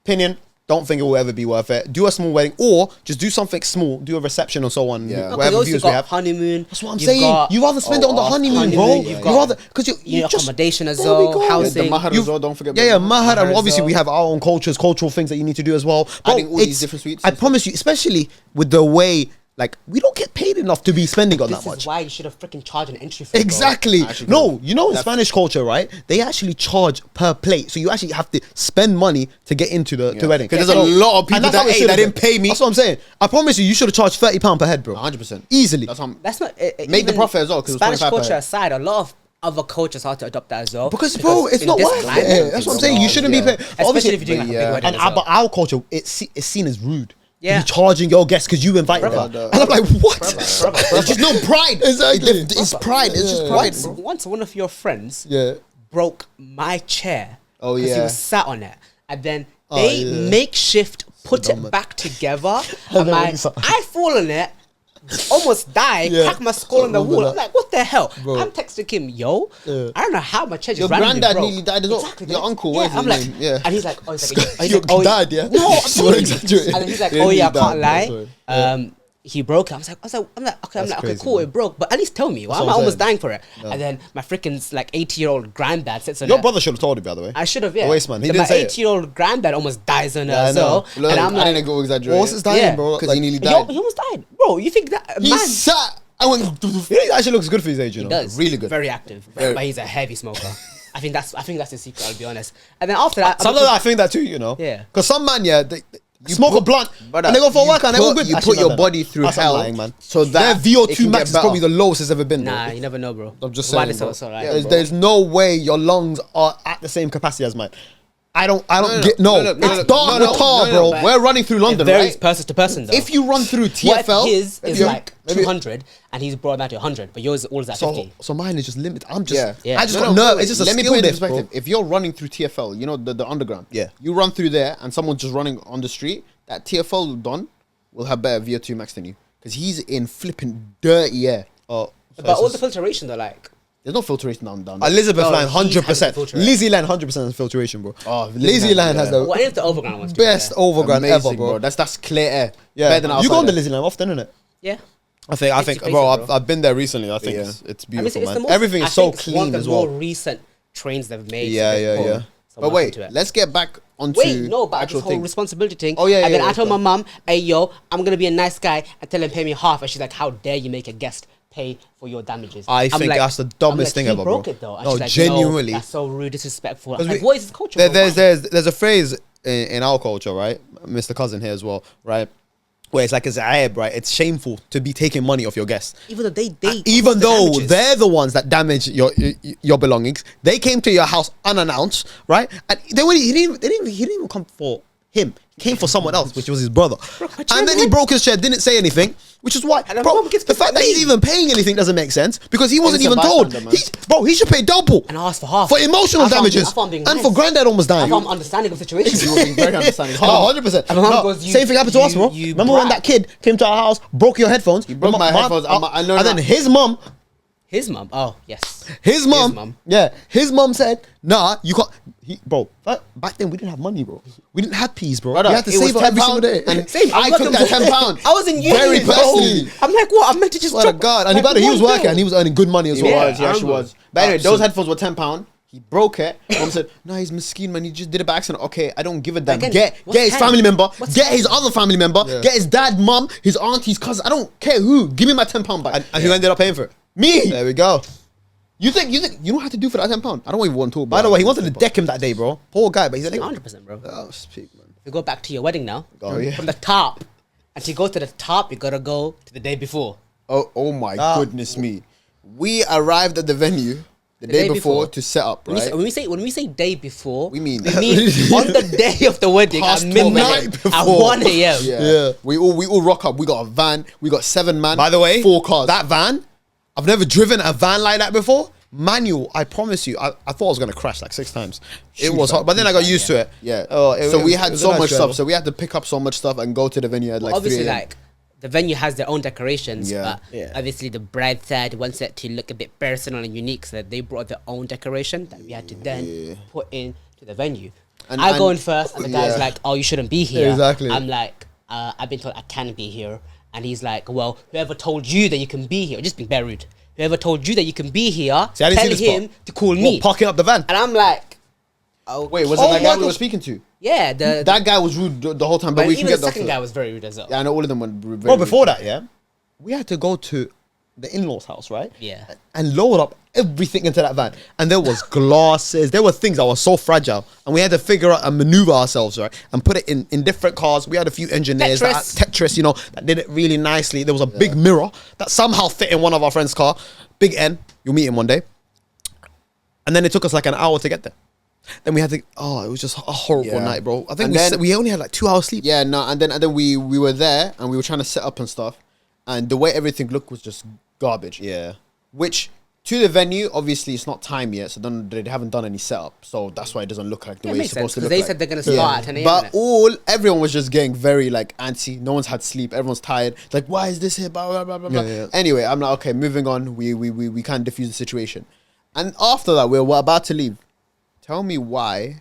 opinion. Don't think it will ever be worth it. Do a small wedding, or just do something small. Do a reception or so on. Yeah. No, 'cause Whatever also views got we have. honeymoon. That's what I'm you've saying. got- You rather spend it on the honeymoon, bro. honeymoon, You you've got- rather because you know, just accommodation as there we well, go. housing. The mahar as You've- well, don't forget. Yeah, about mahar, and as obviously well. we have our own cultures, cultural things that you need to do as well. Bro, Adding all these it's- different sweets I and promise you, especially with the way like we don't get paid enough to be spending on This that is much. why you should have freaking charged an entry fee. bro. Exactly. Actually, No, you know in that's- Spanish culture, right? They actually charge per plate, so you actually have to spend money to get into the wedding. 'Cause there's a lot of people and that's that, how it hey, should that have didn't been. pay me. That's what I'm saying. I promise you, you should have charged £30 per head, bro. 100%. Easily. That's how That's not. Make the even profit as well, 'cause it was Spanish 25 per culture head. aside, a lot of other cultures have to adopt that as well. Because bro, it's in not this worth climate, it. That's what I'm saying. You shouldn't be paying. Especially if you're doing like a yeah. big wedding. And as well. but our culture, it's seen as rude. Yeah. To be charging your guests because you invited Brother. them. And I'm like, what? It's just no pride. Exactly. It's pride. It's just pride. Once one of your friends Yeah. broke my chair. Oh, Because he yeah. was sat on it, and then Oh, they yeah. makeshift put dumb, it man. back together. know and when you saw- I fall on it. Almost died, Yeah. cracked my skull on the I remember wall. I'm that. like, what the hell? Bro. I'm texting him, yo. Yeah. I don't know how my chair just Your randomly granddad broke. nearly died as well. Exactly. Your uncle, Yeah, what is I'm his like, name? Yeah. and he's like, oh, he's like, Your oh, dad, yeah? No, I'm You're telling you. exaggerating. And then he's like, Yeah, oh he yeah, I died, can't bro, lie. sorry. He broke it. I'm like, okay, That's okay, crazy, cool, man. it broke, but at least tell me. Why am what I I'm almost saying. dying for it? And then my freaking like 80-year-old granddad sits on Your it. brother should have told you, by the way. I should have, yeah. The waste man. He Then didn't my say it. 80-year-old granddad almost dies on it Yeah, I as know. well. Look, And I'm I like, didn't go exaggerate. What's his dying, Yeah. bro? Because Like, he nearly he died. almost died, bro. You think that He man sat. I went. he actually looks good for his age, you he know. does really good. very active, Very- but he's a heavy smoker. I think that's the secret. I'll be honest. And then after that, Sometimes I think that too, you know. Yeah. Because some man, yeah, they smoke a put- blunt Brother, and they go for a you work and they're all put- good. you Actually, put your no, no. body through That's hell, lying, man. so that their it VO2 can max get is probably better. the lowest it's ever been. nah, Bro. you never know, bro. I'm just Regardless saying, of bro. what's alright, Yeah, bro. There's no way your lungs are at the same capacity as mine. I don't no, get no. no, no, It's no, dark no, no, tar, no, bro. no. We're running through It London, varies right? person to person, though. If you run through what if TFL, his is maybe- like maybe- 200 and he's brought that to 100, but yours all is at 50. So mine is just limited. I'm just, Yeah. Yeah. I just No, got no, nerve. wait, It's just a let me skill put it in diff, bro. perspective. If you're running through TFL, you know the underground. Yeah. You run through there and someone's just running on the street. That TFL Don will have better VO2 max than you because he's in flipping dirty air. Oh, But all the filtration, they're like, There's no filtration down there. Elizabeth No, line, he's having 100%. filter, Lizzie line, 100% is filtration, bro. Oh, Lizzie line has yeah. the what is the overground ones? to be best fair? overground Amazing, ever, bro. That's clear air. Yeah, Better than outside you go on the air. Lizzie line often, innit? Yeah. I 50 think, places, bro, bro. I've been there recently. I think Yeah. it's I mean, beautiful, it's the man. most, Everything I is so think it's one clean of the as well. more recent trains they've made. Yeah, so yeah, they're cool. yeah. So But welcome wait, to it. let's get back onto Wait, no, but actual this whole thing. responsibility thing. Oh, yeah, And yeah, then yeah, I told sure. my mum, hey, yo, I'm going to be a nice guy and tell him pay me half. And she's like, how dare you make a guest pay for your damages? I I'm think like- that's the I'm dumbest like, thing he ever, bro. broke it, though. And No, she's like, genuinely. No, that's so rude, disrespectful. I'm 'Cause like, we- what is this culture? There- bro? there's a phrase in our culture, right? Mr. Cousin here as well, right? Where it's like it's aib, right? It's shameful to be taking money off your guests. Even though they Even caused the though damages. they're the ones that damage your belongings, they came to your house unannounced, right? And he didn't even come for him. He came for someone else, which was his brother. my And then he chair, broke his chair, didn't say anything, which is why, And then bro, mum gets the pissed fact at that he's me. even paying anything doesn't make sense because he wasn't Innocent even told. bystander, man. He should pay double. And I asked for half. For emotional I thought I'm being- damages. I thought I'm being And nice. for granddad almost I dying. thought I'm understanding of the situation. You were being very understanding. Oh, 100%. And my mum No, goes, you- same thing happened to us, you- bro. you Remember when brat. that kid came to our house, broke your headphones? He broke my headphones. I learned and then that. his mum, His mum. Oh, yes. his mum, mum. yeah, his mum said, "Nah, you can't." Bro, back then we didn't have money, bro. We didn't have peas, bro. Brother, we had to it was save up every single £10 day. and Same. I took that £10. I was in uni. Very bro. personally. I'm like, what? I'm meant to just Swear to drop. God, and like, he was one working bill. and he was earning good money as He well. was, yeah, I she remember. was. But anyway, So- those headphones were £10. He broke it. Mom said, "No, he's miskeen, man. He just did it by accident." Okay, I don't give a damn. Again, Get what's his 10? family member. What's Get 10? his other family member. Yeah. Get his dad, mum, his aunt, his cousin. I don't care who. Give me my £10 back. And who ended up paying for it? Me. There we go. You think you don't have to do for that £10? I don't even want to talk about. By the way, he it. wanted to deck him that day, bro. Poor guy, but he's like, 100%, bro. "Oh, speak, man." We go back to your wedding now. Oh, yeah. From the top. And to go to the top, you gotta go to the day before. Oh my Ah. goodness me. We arrived at the venue The day before to set up, When, right? when we say day before, We mean- on the day of the wedding Past at 12 midnight a.m. at before. 1 a.m. Yeah. We all rock up. We got a van. We got 7 man. By the way, 4 cars. that van, I've never driven a van like that before. Manual, I promise you, I thought I was gonna crash like 6 times. It was hot, but then I got used to it. Yeah. Oh, So we it had was a so nice much travel. stuff. So we had to pick up so much stuff and go to the venue at like Obviously, 3 a.m. like the venue has their own decorations, Yeah. but Yeah. obviously the bride side wants it to look a bit personal and unique, so they brought their own decoration that we had to then put into the venue. And- I go and- in first, and the guy's yeah. like, "Oh, you shouldn't be here." Exactly. I'm like, "I've been told I can be here," and he's like, "Well, whoever told you that you can be here, just being very rude. Whoever told you that you can be here, See, I didn't tell see the him spot. to call What, me." parking up the van? And I'm like, "Oh, Wait, was Oh it that my guy we were God. speaking to? yeah." That guy was rude the whole time, but but we even can the get second the guy was very rude as well. Yeah, I know all of them were very Bro, rude. before that, yeah, we had to go to the in-laws' house, right? Yeah. And load up everything into that van. And there was glasses, there were things that were so fragile. And we had to figure out and maneuver ourselves, right? And put it in different cars. We had a few engineers Tetris, you know, that did it really nicely. There was a big mirror that somehow fit in one of our friend's car. Big N, you'll meet him one day. And then it took us like an hour to get there. Then we had to, it was just a horrible Yeah. night, bro. I think And we only had like 2 hours sleep. Yeah, no, and then we were there and we were trying to set up and stuff, and the way everything looked was just garbage. Yeah. Which to the venue, obviously it's not time yet, so they haven't done any setup, so that's why it doesn't look like the Yeah, way makes it's supposed sense, to 'cause look they like. said they're gonna start at 10 a.m. But innit? everyone was just getting very like antsy. No one's had sleep. Everyone's tired. Like, why is this here? Blah blah blah blah. blah. Yeah, yeah. Anyway, I'm like, okay, moving on. We can't diffuse the situation, and after that, we're about to leave. Tell me why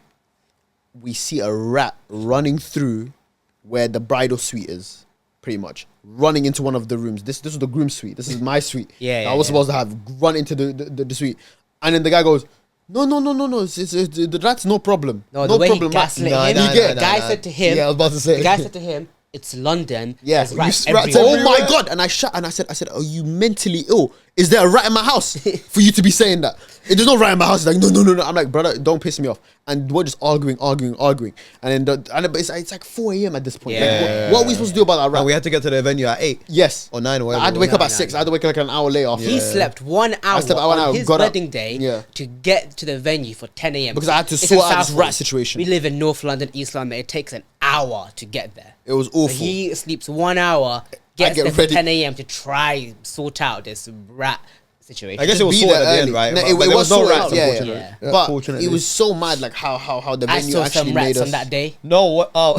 we see a rat running through where the bridal suite is, pretty much running into one of the rooms. This was the groom suite. This is my suite. Yeah, I was supposed to have run into the suite, and then the guy goes, no. It's the rat's no problem. No, the way problem. he gaslit Nah, him, nah, the nah, guy nah. said to him, Yeah, I was about to say. the guy said to him, "It's London. Yeah, there's rats rats everywhere." Oh my everywhere. god! And I said, "Are you mentally ill? Is there a rat in my house for you to be saying that? There's no rat in my house." He's like, no. I'm like, brother, don't piss me off. And we're just arguing, and then but it's like 4 a.m. at this point. Like, Yeah. what are we supposed to do about that rat? And we had to get to the venue at 8. Yes, Or 9 or whatever. I had to it wake was. up at 6. I had to wake up like an hour later. After He that. slept 1 hour slept 1 hour, on his got up. wedding day Yeah. to get to the venue for 10 a.m. Because I had to It's sort in out this Southall. rat situation. We live in North London, East London. It takes an hour to get there. It was awful. So he sleeps 1 hour, gets get there for ready. 10 a.m. to try sort out this rat situation. I guess it was Be sorted there at the end, early. right? No, But it there was was no sorted, rats, yeah, unfortunately. yeah. Yeah, But fortunately. it was so mad, like how the I venue saw actually some made rats us. on that day. No, what? Oh.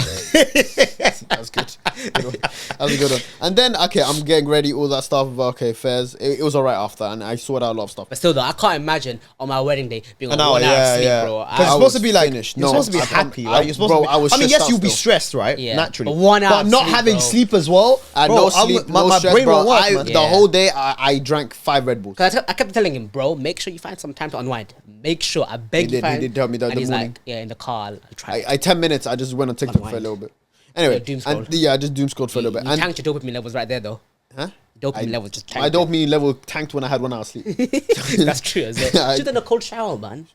That was good. That was a good one. And then, okay, I'm getting ready, all that stuff. Okay, fairs. It was alright after, and I sorted out a lot of stuff. But still, though, I can't imagine on my wedding day being on An hour, 1 hour yeah, sleep, yeah. bro. Because you're I supposed to was be like, finished. you're No, supposed to be I- happy, I- right? You're supposed bro, to be, I was I mean, stressed yes, you'll out be still. stressed, right? Yeah. Naturally. But 1 hour But not sleep, having bro. sleep as well. I had bro, no I'm- sleep, my, no my stress, brain bro. won't work, man. The Yeah. whole day, I drank 5 Red Bulls. Cause I kept telling him, bro, make sure you find some time to unwind. Make sure, I beg He you. did- he find. did tell me that and the he's morning. like, yeah, in the car, I'll try. I 10 minutes, I just went on TikTok for a Unwind. little bit. Anyway, Yeah, doom scroll. and, I just doom scrolled for a little bit. You And tanked your dopamine levels right there, though. huh? Dopamine levels just My tanked. dopamine level tanked when I had 1 hour sleep. That's true. As well. I- Should have done a cold shower, man.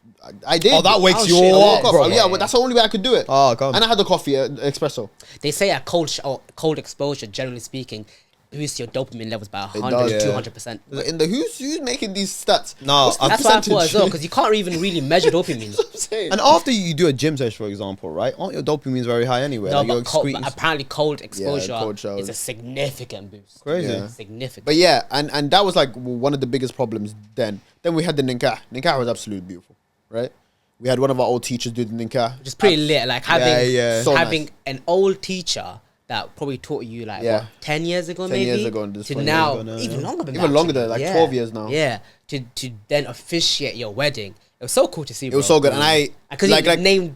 I did. Oh, that wakes you shit. all I up, woke bro. up. Yeah, but that's the only way I could do it. Oh, come. And I had the coffee, espresso. They say a cold exposure, generally speaking, boosts your dopamine levels by 100 does, to yeah. 200%. In the who's making these stats? No, What's the That's what I thought as percentage? well, because you can't even really measure dopamine. I'm saying. And after you do a gym session, for example, right? Aren't your dopamines very high anyway? No, Like you're but, but excreting. apparently cold exposure cold showers. is a significant boost. Crazy. Yeah. Significant. But yeah, and that was like one of the biggest problems then. Then we had the ninkah. Ninkah was absolutely beautiful, right? We had one of our old teachers do the ninkah. Which is pretty lit. Like having yeah. So having nice. an old teacher that probably taught you like Yeah. what, 10 years ago 10 maybe years ago and this to 20 now years ago now, even yeah. longer than Even that, longer actually. than, like, 12 years now. Yeah, to then officiate your wedding. It was so cool to see. It was so good, and I because like name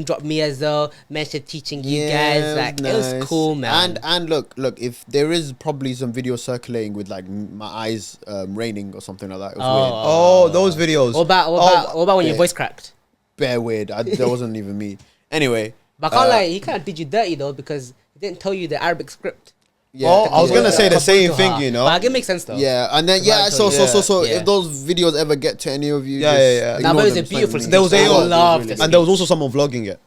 dropped me as well, mentioned teaching you guys. Like it was nice. cool, man. And look, if there is probably some video circulating with like my eyes raining or something like that. It was weird. Oh, those videos. what about when your yeah. voice cracked? Bare weird. That wasn't even me. Anyway, But I can't lie, he kind of did you dirty though because he didn't tell you the Arabic script. yeah, Oh, I was yeah. gonna say the same Kabuto thing, ha. you know. But it makes sense though. Yeah, and then Yeah, so yeah. if those videos ever get to any of you, Yeah, just yeah, yeah. ignore Nah, but it was them. a beautiful It's not There was even- a- It was love really this. And there was also someone vlogging it.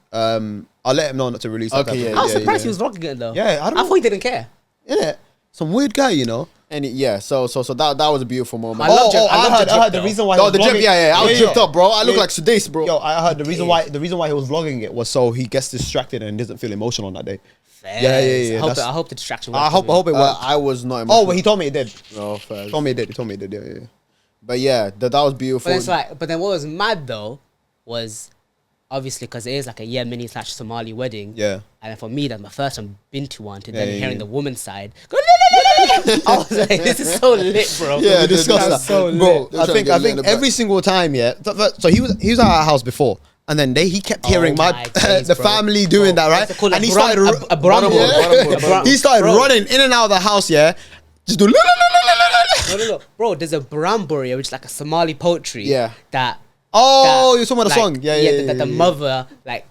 I'll let him know not to release that. Okay, type of yeah, I was thing. surprised he was vlogging it though. Yeah, I don't I know. thought he didn't care. Yeah, some weird guy, you know. So that was a beautiful moment. I love I heard the reason why. He was the drip, vlogging- yeah. I was dripped up, bro. I look Yeah. like Sudais, bro. Yo, I heard the reason why he was vlogging it was so he gets distracted and doesn't feel emotional on that day. Yeah. I hope the distraction. I hope it worked. I was not. Oh, emotional. but he told me it did. No, fair. He told me it did. Yeah. But yeah, that was beautiful. But it's like, but then what was mad though was obviously because it is like a Yemeni / Somali wedding. Yeah. And then for me, that's my first time been to one. To then yeah, hearing yeah. the woman's side, go, I was like, this is so lit, bro. Yeah, they discuss That's that, so bro. lit. They're I trying to think get lit in the every back. single time, yeah. So he was at our house before, and then he kept hearing Oh my my days, the bro. family doing that, right? What's it called? And he A brum- started a brum- Yeah. He started Bro. running in and out of the house, yeah. Just do. No. Bro, there's a Bramburi, which is like a Somali poetry. Yeah. That. Oh, that, you're talking about the song? Yeah. That the mother like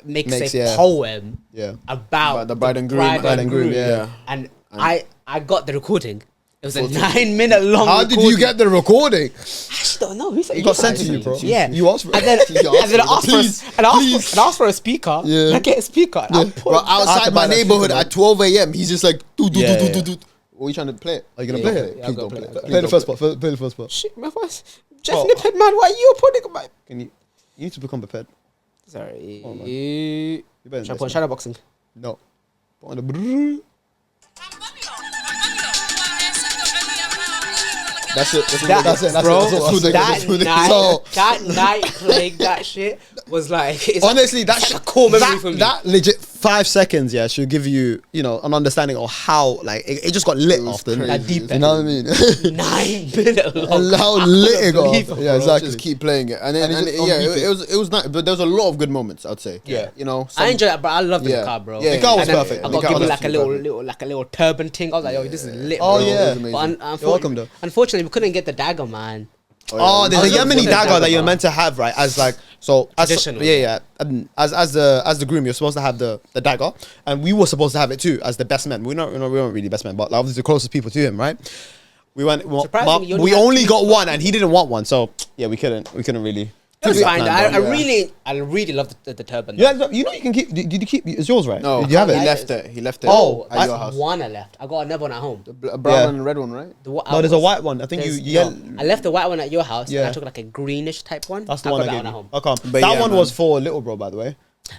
makes a yeah. poem. Yeah. About the bride and groom, yeah. And I got the recording. It was a 9-minute long. How did you get the recording? I actually don't know. It got sent to you, bro. Yeah. You asked for it. And then, Please, I asked for a speaker. Yeah. I get a speaker. And I put Bro, it I had outside to my buy that neighborhood speaker, at 12 a.m., he's just like, do. Yeah. What are you trying to play it? Are you gonna Yeah, play yeah, it? yeah, Please go don't play play it. it. Play the first part. Play the first part. Shit, my voice. Just nipped, man. Why you putting my... Can you need to become prepared. Sorry. Oh, man. You better Should I than put this, shadow boxing? No. Put on the brrrr. That's it. That's it. Bro, That's what they- that's what they- So- that night playing that shit was like... It's Honestly, like, that's like a core memory for me. That legit 5 seconds, yeah, should give you, an understanding of how, like, it just got lit after. crazy. That deep You know what I mean? 9-minute long. How lit it got believe after. it, Yeah, bro. exactly. Just keep playing it, and And then it's just on repeat. it was nice, but there was a lot of good moments, I'd say. Yeah. I enjoy it, but I love the Yeah. car, bro. Yeah, The car was And then perfect. I The got car given was like a absolutely little turban thing. I was like, yo, this is lit, Oh, bro. yeah. But You're welcome, though. unfortunately, we couldn't get the dagger, man. Oh, there's a I was Yemeni looking for dagger the that you're dagger. meant to have, right? As like, so as Traditional. yeah. As the groom, you're supposed to have the dagger, and we were supposed to have it too as the best men. We weren't really best men, but obviously the closest people to him, right? We went. Surprisingly, you only We had only two. got one, and he didn't want one, so yeah, we couldn't really. It was do that fine. plan, bro. I really love the turban. Yeah, you can keep. Did you keep? It's yours, right? No, Did you have he it? left it. He left it. Oh, at your house. One I left. I got another one at home. A brown Yeah. and a red one, right? No, there's a white one. I think I left the white one at your house. Yeah. And I took like a greenish type one. That's the I one got I that gave at you. home. Okay, But that yeah, one man. was for little bro, by the way,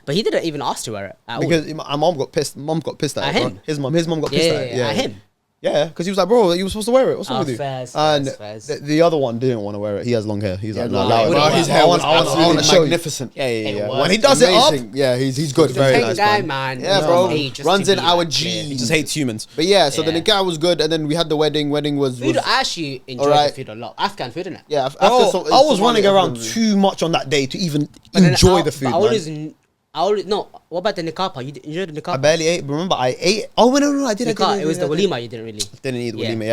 But he didn't even ask to wear it at all. because my mom got pissed. Mom got pissed at At it. Bro. him? His mom got pissed at it. at him. Yeah, because he was like, bro, you were supposed to wear it. What's wrong Oh, with you? fairs, And fairs. the other one didn't want to wear it. He has long hair. He's like, long no, hair. no, Bro, no, his hair was I want absolutely to show you. magnificent. Yeah. It was When he does it up, Amazing. Yeah, he's good. He's Very a fake nice, guy, man. man. Yeah, He's bro. paid just Runs to in be our like G. clear. he just hates humans. But yeah, so then Yeah. the guy was good, and then we had the wedding. Wedding was Food, I actually enjoyed Alright. the food a lot. Afghan food, innit? yeah. After Oh, I was running around everyone- too much on that day to even But then enjoy the food. But Man. I always no. What about the nikah part? You enjoyed the nikah I part? barely ate. Remember, I ate. Oh no, I did. Nikah, it was the walima you didn't really. Didn't eat the Yeah. walima.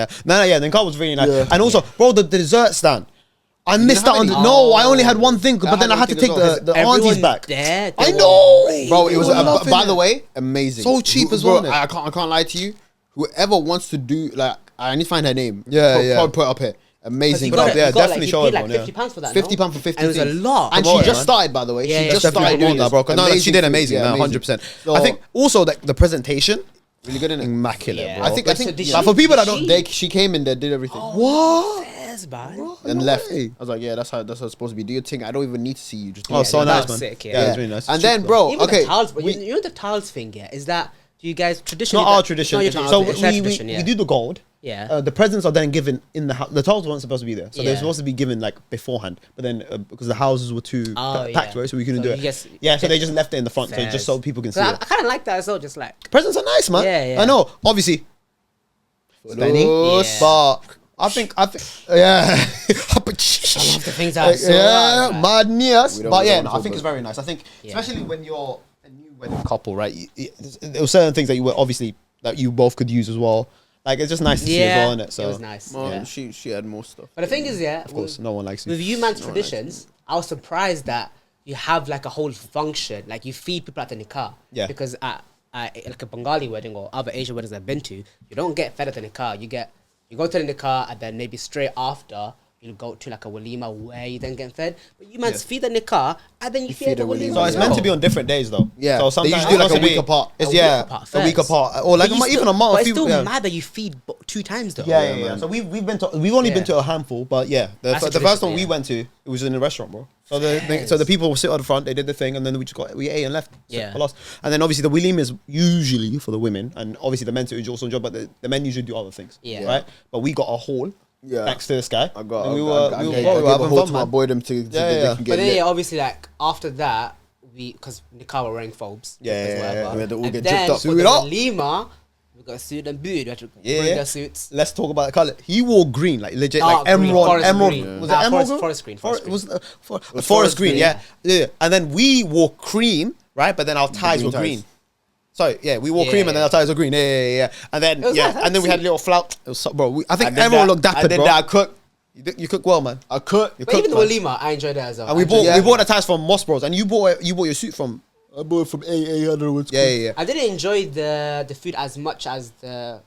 Yeah, no. The car was really nice. Yeah. And also, bro, the dessert stand. I missed have out on. any? No, I only had one thing, but then I had to everything take as well. the Everyone aunties back. there, I they were know, great. Bro, it was. They were loving By it. the way, amazing. So cheap as Bro, well, innit? I can't lie to you. Whoever wants to do like, I need to find her name. Yeah. Probably put it up here. Amazing. You But got yeah, it, you got, definitely like, show you paid like everyone, £50 for that. £50 no? for 50 And it was a things. lot. And Promote she it, just man. started, by the way. Yeah, She yeah. just Definitely started promote doing that, this. bro. 'Cause no, she did food. amazing, Yeah, man, 100%. So- I think also the presentation, really good in it. immaculate, Yeah. bro. I think. But so did yeah. she- for people that did don't, she- She came in there, did everything, what? Yes, man. and No left. way. I was like, yeah, that's how it's supposed to be. Do your thing. I don't even need to see you. Just do Oh, it. so that nice, was man. sick, yeah. Yeah, it was really nice. And It's then, cheap, bro, Even okay, the tiles, but we- you know the tiles thing, yeah? Is that do you guys It's traditionally? not our tradition. No, you're talking So about it's their tradition, we do the gold. Yeah. The presents are then given in the house. The titles weren't supposed to be there, so they're Yeah. supposed to be given like beforehand. But then because the houses were too Oh, packed, yeah. right, so we couldn't So do you it. just- Yeah, so they just left it in the front, so Fairs. just so people can see So I it. kind of like that as well. Just like Presents are nice, man. Yeah, yeah. I know. Obviously, spending, Yes. but I think, yeah. I love the things I saw. Yeah, like, madness. We don't- But we yeah, don't no, I talk think it's about very nice. I think, Yeah. especially when you're a new wedding couple, right? There were certain things that you were obviously that you both could use as well. Like it's just nice to see as well, innit? So it was nice. Well, yeah. she had more stuff. But the thing is, yeah, of course, no one likes you. with you man's traditions, I was surprised that you have like a whole function, like you feed people at the nikah. Yeah. Because at like a Bengali wedding or other Asian weddings I've been to, you don't get fed at the nikah. You go to the nikah and then maybe straight after you go to like a walima where you then get fed. But you man's feed the nikah and then you feed the walima. So it's meant to be on different days, though. Yeah, So they sometimes usually do like it's a week apart. It's A yeah, week apart a week first. apart, or like But you even still- a month. But a it's few- still yeah. mad that you feed 2 times though. Yeah. So we've only been Yeah. to a handful, but yeah, the That's a first one tradition, we yeah. went to, it was in a restaurant, bro. So the people would sit on the front, they did the thing, and then we ate and left. Yeah. For us. And then obviously the William is usually for the women, and obviously the men do also enjoy, but the men usually do other things. Yeah. Right. But we got a hall. Yeah. Thanks to this guy. I got. And I we gave were a having hold fun, to my man. boy them to Yeah, they yeah. can But get then lit. yeah, obviously like after that, because Nika were wearing phobes. Yeah. We had to all And get then dripped up. for Suit the up. Lima, we got suit and boot. We had to Yeah. bring their suits. Let's talk about the color. He wore green, like legit, Dark like green, emerald. forest Emerald. green. Was Nah, it emerald? forest green, forest green. Was was forest green? green. Yeah. And then we wore cream, right? But then our ties green were ties. green. So yeah, we wore Yeah. cream and then our ties were green. Yeah. And then was nice. and then we had little flout. It was bro. I think I did everyone that. looked dapper, I did bro. that. I cook. You cook well, man. I cook. You But even the man. Lima, I enjoyed that as well. And we I bought enjoyed the ties from Moss Bros, and you bought your suit from. I bought it from AA. I don't know what's Yeah. I didn't enjoy the food as much as the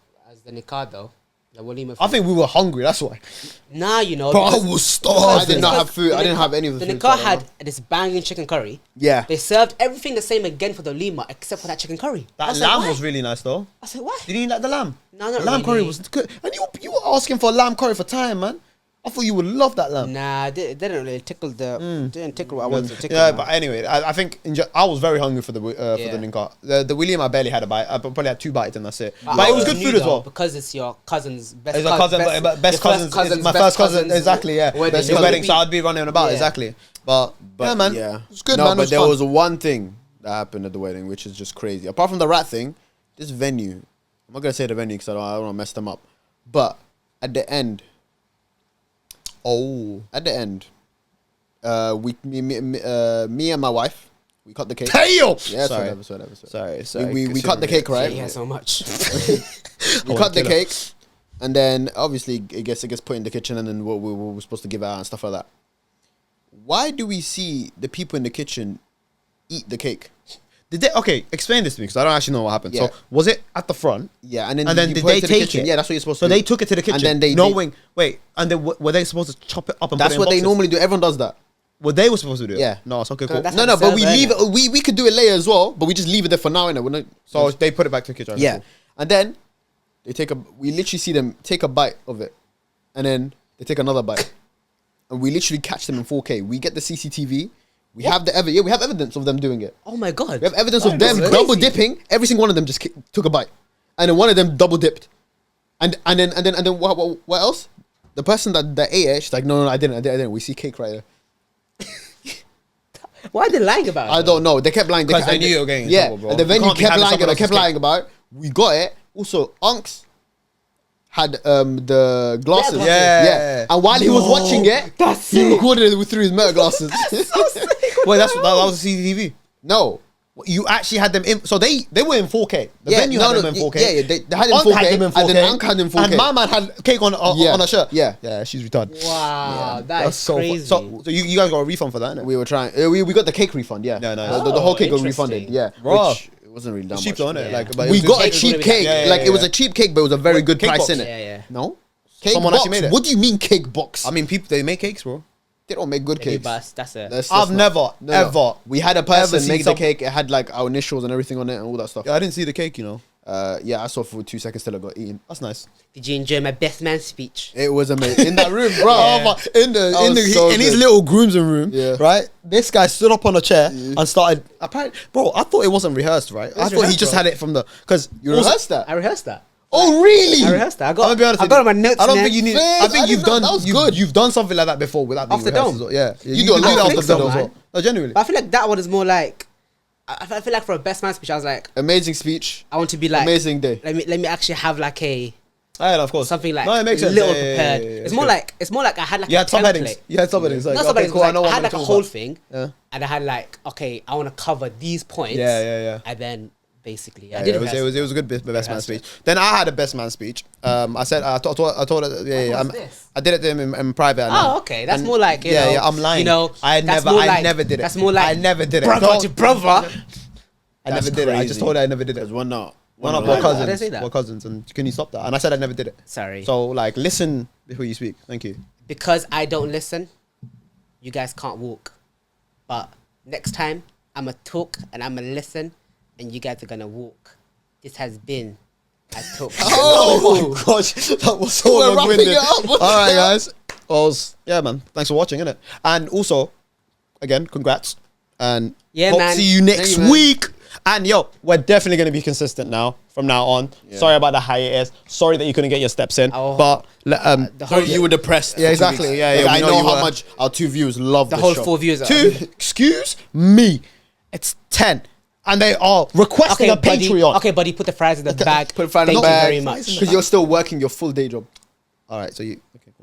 Nika though. The Walima food. I think we were hungry. That's why. Nah, you know. Bro, I because- was I starving. did not because have food. the I didn't Nika- have any of the The food. Nika so I don't had know. this banging chicken curry. Yeah. They served everything the same again for the Lima except for that chicken curry. I That was like, lamb why? was really nice, though. I said, why? Did you like the lamb? No, not The lamb curry really. was good. And you were asking for lamb curry for time, man. I thought you would love that lamb. Nah, they didn't really tickle didn't tickle what I wanted to tickle. Yeah, man. but anyway, I think I was very hungry for the Yeah. Ninka. The William, I barely had a bite. I probably had 2 bites and that's it. I But it was always good knew food as though, well. because it's your cousin's best It's a cousin, but best your cousins. first It's my best first cousin, cousin's exactly. Yeah, wedding. his You're gonna wedding, be- so I'd be running about Yeah. exactly. But yeah, man, Yeah. it was good, No, man. It but was there fun. was one thing that happened at the wedding, which is just crazy. Apart from the rat thing, this venue, I'm not gonna say the venue because I don't want to mess them up. But at the end, at the end, me and my wife, we cut the cake. Tail. Yeah, Sorry. Sorry. We cut the cake, right? Yeah, so much. We cut the cake, and then obviously it gets put in the kitchen, and then we're supposed to give out and stuff like that. Why do we see the people in the kitchen eat the cake? Did they? Okay, explain this to me because I don't actually know what happened. Yeah. So was it at the front? Yeah, and then And you did put they to the take kitchen. it? Yeah, that's what you're supposed So to do. they took it to the kitchen, And then they knowing. Wait, and then were they supposed to chop it up and That's put it in what they boxes? normally do. Everyone does that. Well, they were supposed to do it. Yeah. No, it's okay. Cool. That's No, what but the we server, leave innit? it. We could do it later as well, but we just leave it there for now, innit? We're not, So they put it back to the kitchen. yeah, Cool. and then we literally see them take a bite of it, and then they take another bite, and we literally catch them in 4K. We get the CCTV. We have we have evidence of them doing it. Oh my god. We have evidence of That's them crazy. double dipping. Every single one of them just took a bite, and then one of them double dipped, and then what else? The person that ate it, she's like, no, I didn't. We see cake right there. Why are they lying about it? I don't know. They kept lying. 'Cause they knew you were getting in yeah, trouble, bro. and the You venue can't be kept having lying. someone They kept else's lying about it. We got it. Also, Unks had the glasses. Meta Yeah. And while he was No. watching it, That's he sick. recorded it through his meta glasses. Wait, that was the CCTV. No. You actually had them in. So they were in 4K. The Yeah, venue had them in 4K. Yeah, they had it in Unc 4K. had them in 4K. And then Unc had them in 4K. And my man had cake on a shirt. Yeah. Yeah, she's retarded. Wow, That's that's so crazy. So you guys got a refund for that, innit? We were trying. We got the cake refund, yeah. Yeah, nice. The whole cake got interesting. refunded, yeah. Bro. Which it wasn't really that It's cheap, much. though, innit? Yeah. Like, but it We was got a good cake cheap was gonna be cake. Yeah, yeah, Like, it was yeah. a cheap cake, but it was a very Wait, good cake price box? in it. Yeah, yeah. No? Cake Someone box? actually made it. What do you mean cake box? I mean, people they make cakes, bro. They don't make good Maybe cakes. bus, that's it. That's I've never, ever. We had a ever person seen make the some- cake. It had like our initials and everything on it and all that stuff. Yeah, I didn't see the cake, you know. Yeah, I saw for 2 seconds till it got eaten. That's nice. Did you enjoy my best man speech? It was amazing in that room, bro. Yeah. Oh my, in His little groomsmen room, Yeah. right? This guy stood up on a chair and started. Apparently, bro, I thought it wasn't rehearsed, right? I thought he rehearsed, just bro. had it from the because You rehearsed that? I rehearsed that. Oh, really? I rehearsed that. I got, I'm gonna be honest I with got you. on my notes. I don't man. think you need. Fizz, I I think you've didn't know done. that was You've, good. you've done something like that before without being Off the rehearsed dome. as well. Yeah, You do a can lot that of off the things dome though, as well. man. No, genuinely. But I feel like that one is more like. I feel like for a best man speech, I was like, Amazing speech. I want to be like, Amazing day. Let me actually have like a Yeah, of course. something like no, it makes sense. little Yeah, yeah, prepared. yeah, yeah, It's more like I had like You a had subheadings. template. You had subheadings. Like, Not okay, subheadings, cool. like, know what I had I'm like a talking whole about. thing, Yeah. and I had like, okay, I want to cover these points. Yeah. And then basically, I Yeah, did it was a good best man rehearsed speech. Then I had a best man speech. I said I told her, yeah, was this? I did it to him in private. and, Oh, okay. That's and- more like you know, yeah, I'm lying. You know, I that's never more like- did it. That's more like I never did it. brother Don't- to brother. I never That's did it. I crazy. just told her I never did it. There's one now. One of Why our not? I cousins. didn't say that. We're cousins, and can you stop that? And I said I never did it. Sorry. So like, listen before you speak. Thank you. Because I don't listen, you guys can't walk. But next time, I'ma talk and I'ma listen, and you guys are gonna walk. This has been I took. Oh my gosh, that was so We're wrapping long-winded. it up. What All right, the hell? guys. Well, yeah, man. Thanks for watching, innit? And also, again, congrats. And Yeah, hope man. see you next Thank you, man. week. And yo, we're definitely gonna be consistent now from now on. Yeah. Sorry about the hiatus. Sorry that you couldn't get your steps in. Oh, but the whole You were depressed. Yeah, for 2 exactly. weeks. Yeah, Like, yeah, we I know know you how were. much our 2 views love the the whole show. 4 views. Excuse me. It's 10. And they are requesting a buddy. Patreon. Okay, buddy, put the fries in the bag. Put it in the Thank bag. you very much. Because you're still working your full day job. All right, so you. Okay, cool.